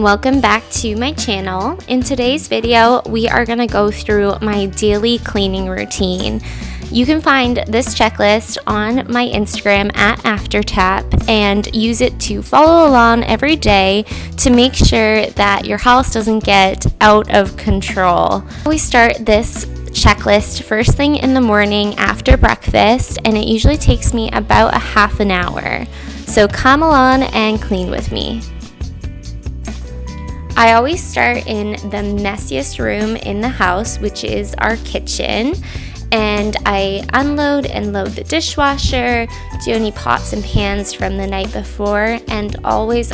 and welcome back to my channel. In today's video, we are going to go through my daily cleaning routine. You can find this checklist on my Instagram at AfterTap and use it to follow along every day to make sure that your house doesn't get out of control. We start this checklist first thing in the morning after breakfast, and it usually takes me about a half an hour. So come along and clean with me. I always start in the messiest room in the house, which is our kitchen. And I unload and load the dishwasher, do any pots and pans from the night before, and always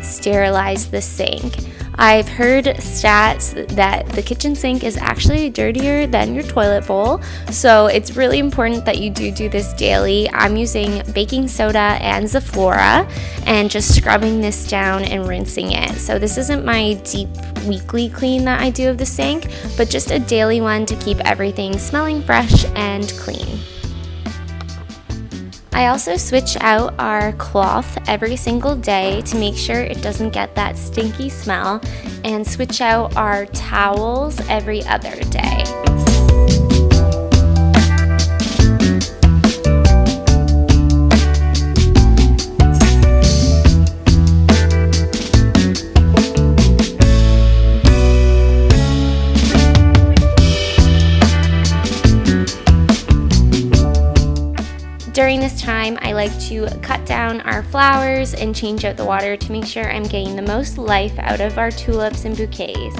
sterilize the sink. I've heard stats that the kitchen sink is actually dirtier than your toilet bowl, so it's really important that you do this daily. I'm using baking soda and Zaflora and just scrubbing this down and rinsing it. So this isn't my deep weekly clean that I do of the sink, but just a daily one to keep everything smelling fresh and clean. I also switch out our cloth every single day to make sure it doesn't get that stinky smell, and switch out our towels every other day. During this time, I like to cut down our flowers and change out the water to make sure I'm getting the most life out of our tulips and bouquets.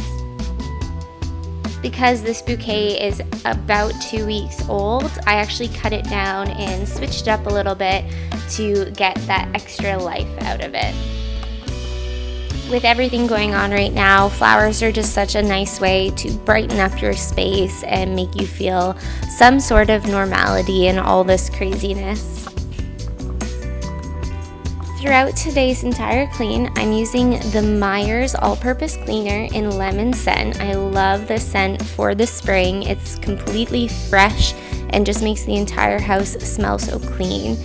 Because this bouquet is about 2 weeks old, I actually cut it down and switched it up a little bit to get that extra life out of it. With everything going on right now, flowers are just such a nice way to brighten up your space and make you feel some sort of normality in all this craziness. Throughout today's entire clean, I'm using the Myers all-purpose cleaner in lemon scent. I love the scent for the spring. It's completely fresh and just makes the entire house smell so clean.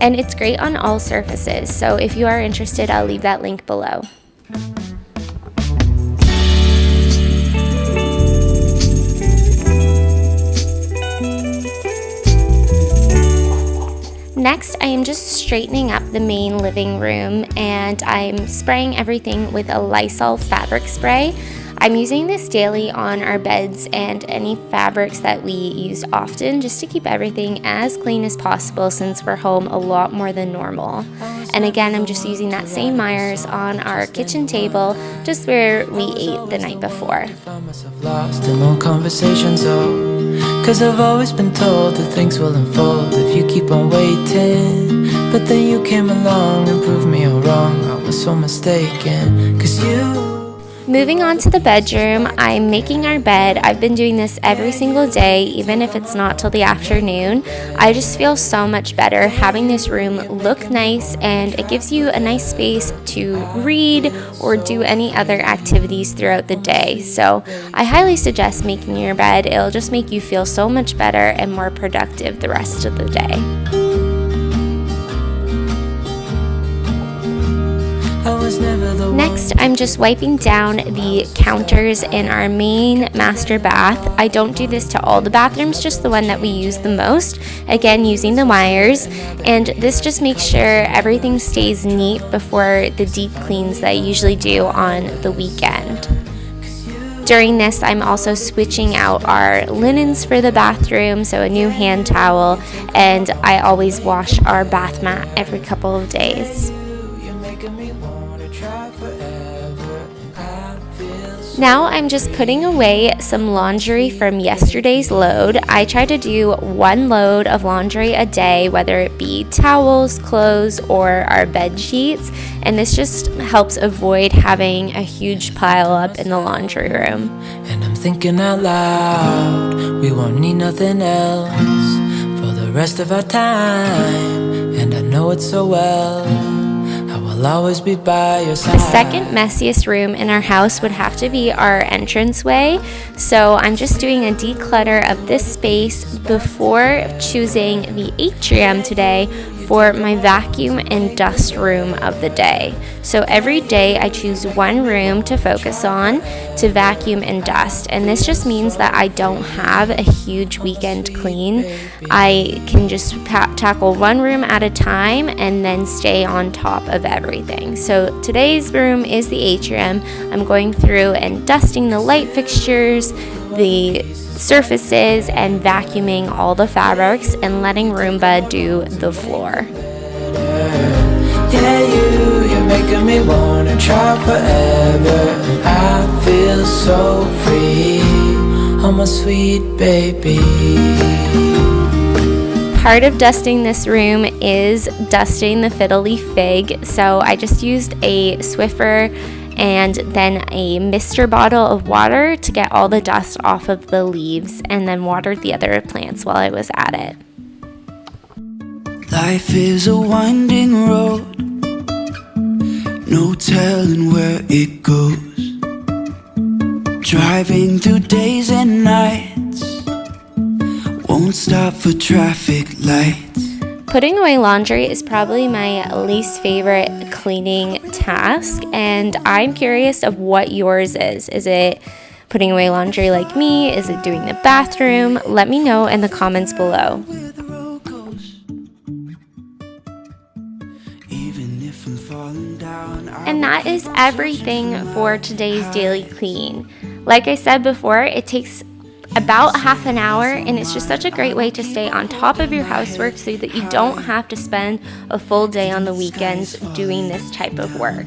And it's great on all surfaces, so if you are interested, I'll leave that link below. Next, I am just straightening up the main living room, and I'm spraying everything with a Lysol fabric spray. I'm using this daily on our beds and any fabrics that we use often, just to keep everything as clean as possible since we're home a lot more than normal. And again, I'm just using that same Myers on our kitchen table, just where we ate the night before. Lost in long conversations, cause I've always been told that things will unfold if you keep on waiting. But then you came along and proved me all wrong. I was so mistaken, cause you... Moving on to the bedroom, I'm making our bed. I've been doing this every single day, even if it's not till the afternoon. I just feel so much better having this room look nice, and it gives you a nice space to read or do any other activities throughout the day. So I highly suggest making your bed. It'll just make you feel so much better and more productive the rest of the day. Next, I'm just wiping down the counters in our main master bath. I don't do this to all the bathrooms, just the one that we use the most. Again, using the Myers, and this just makes sure everything stays neat before the deep cleans that I usually do on the weekend. During this, I'm also switching out our linens for the bathroom, so a new hand towel, and I always wash our bath mat every couple of days. Now I'm just putting away some laundry from yesterday's load. I try to do one load of laundry a day, whether it be towels, clothes, or our bed sheets, and this just helps avoid having a huge pile up in the laundry room. And I'm thinking out loud, we won't need nothing else for the rest of our time, and I know it so well. How I'll always be by your side. The second messiest room in our house would have to be our entranceway. So I'm just doing a declutter of this space before choosing the atrium today for my vacuum and dust room of the day. So every day I choose one room to focus on to vacuum and dust, and this just means that I don't have a huge weekend clean. I can just tackle one room at a time and then stay on top of everything. So today's room is the atrium. I'm going through and dusting the light fixtures, the surfaces, and vacuuming all the fabrics and letting Roomba do the floor. Yeah, you're making me wanna try forever. I feel so free, oh my sweet baby. Part of dusting this room is dusting the fiddle leaf fig. So I just used a Swiffer and then a mister bottle of water to get all the dust off of the leaves, and then watered the other plants while I was at it. Life is a winding road, no telling where it goes. Driving through days and nights, won't stop for traffic lights. Putting away laundry is probably my least favorite cleaning task, and I'm curious of what yours is. Is it putting away laundry like me? Is it doing the bathroom? Let me know in the comments below. And that is everything for today's daily clean. Like I said before, it takes about half an hour, and it's just such a great way to stay on top of your housework so that you don't have to spend a full day on the weekends doing this type of work.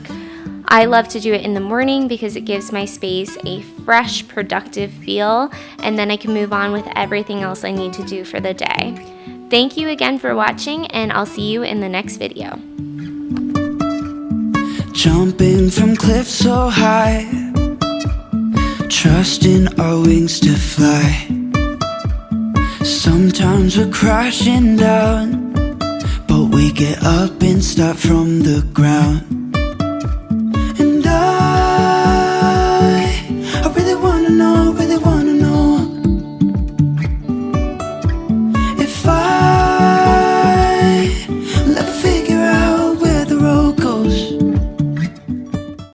I love to do it in the morning because it gives my space a fresh, productive feel, and then I can move on with everything else I need to do for the day. Thank you again for watching, and I'll see you in the next video. Jumping from cliffs so high, trusting our wings to fly. Sometimes we're crashing down, but we get up and start from the ground.